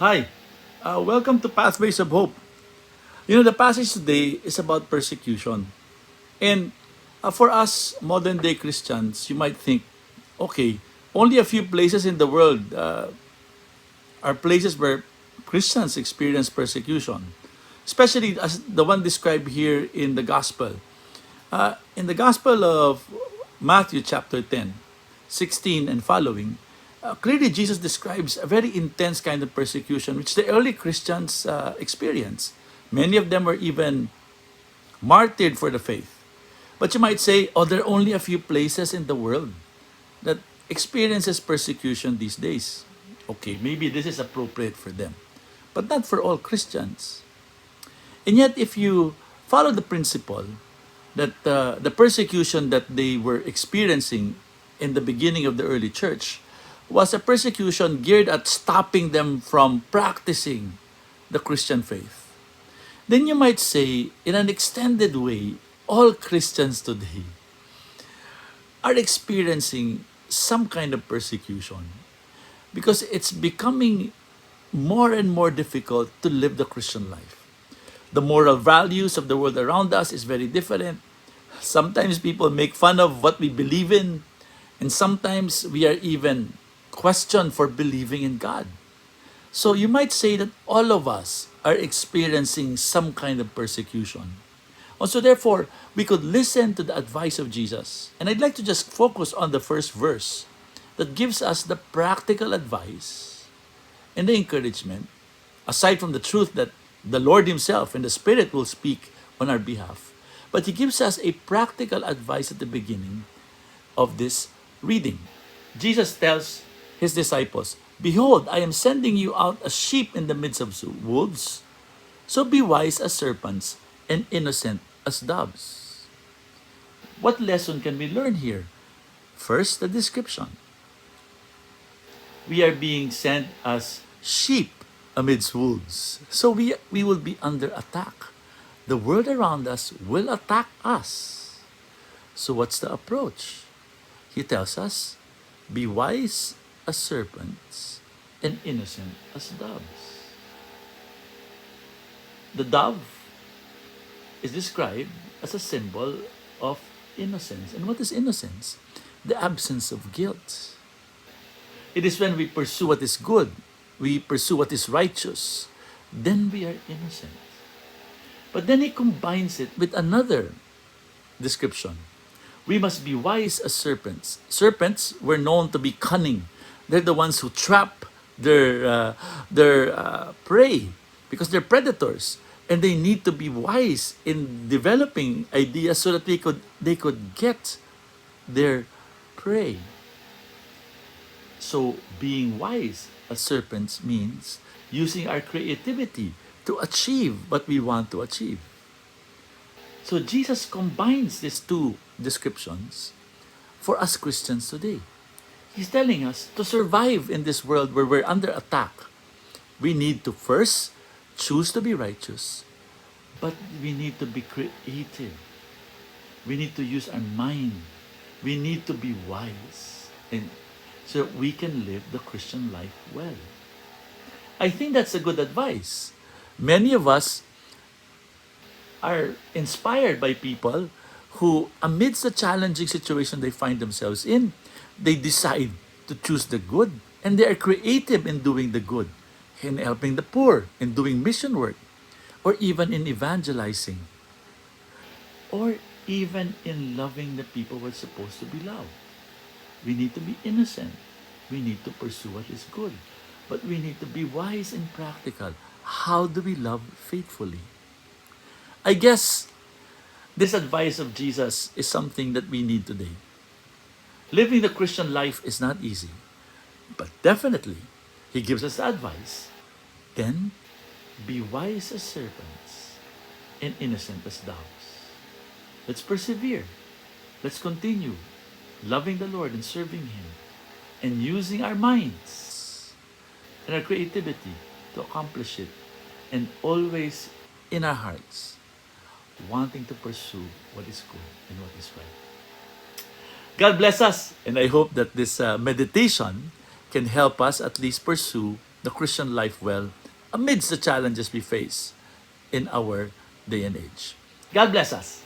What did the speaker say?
Hi, welcome to Pathways of Hope. The passage today is about persecution. And for us modern day Christians, you might think, okay, only a few places in the world are places where Christians experience persecution, especially as the one described here in the Gospel. In the Gospel of Matthew chapter 10, 16 and following, clearly Jesus describes a very intense kind of persecution which the early Christians experienced. Many of them were even martyred for the faith. But you might say, oh, there are only a few places in the world that experiences persecution these days. Okay, maybe this is appropriate for them, but not for all Christians. And yet, if you follow the principle that the persecution that they were experiencing in the beginning of the early church was a persecution geared at stopping them from practicing the Christian faith, then you might say, in an extended way, all Christians today are experiencing some kind of persecution because it's becoming more and more difficult to live the Christian life. The moral values of the world around us is very different. Sometimes people make fun of what we believe in, and sometimes we are even questioned for believing in God. So you might say that all of us are experiencing some kind of persecution. Also, therefore, we could listen to the advice of Jesus. And I'd like to just focus on the first verse that gives us the practical advice and the encouragement, aside from the truth that the Lord Himself and the Spirit will speak on our behalf. But He gives us a practical advice at the beginning of this reading. Jesus tells His disciples, "Behold, I am sending you out as sheep in the midst of wolves. So be wise as serpents and innocent as doves." What lesson can we learn here? First, the description. We are being sent as sheep amidst wolves. So we will be under attack. The world around us will attack us. So what's the approach? He tells us, be wise as serpents and innocent as doves. The dove is described as a symbol of innocence. And what is innocence? The absence of guilt. It is when we pursue what is good, we pursue what is righteous, then we are innocent. But then he combines it with another description. We must be wise as serpents. Serpents were known to be cunning. They're the ones who trap their prey because they're predators, and they need to be wise in developing ideas so that they could get their prey. So being wise as serpents means using our creativity to achieve what we want to achieve. So Jesus combines these two descriptions for us Christians today. He's telling us to survive in this world where we're under attack. We need to first choose to be righteous, but we need to be creative. We need to use our mind. We need to be wise, and so we can live the Christian life well. I think that's a good advice. Many of us are inspired by people who, amidst the challenging situation they find themselves in, they decide to choose the good, and they are creative in doing the good, in helping the poor, in doing mission work, or even in evangelizing, or even in loving the people we're supposed to be loved. We need to be innocent. We need to pursue what is good. But we need to be wise and practical. How do we love faithfully? I guess this advice of Jesus is something that we need today. Living the Christian life is not easy, but definitely He gives us advice. Then, be wise as serpents and innocent as doves. Let's persevere. Let's continue loving the Lord and serving Him and using our minds and our creativity to accomplish it, and always in our hearts wanting to pursue what is good and what is right. God bless us, and I hope that this meditation can help us at least pursue the Christian life well amidst the challenges we face in our day and age. God bless us.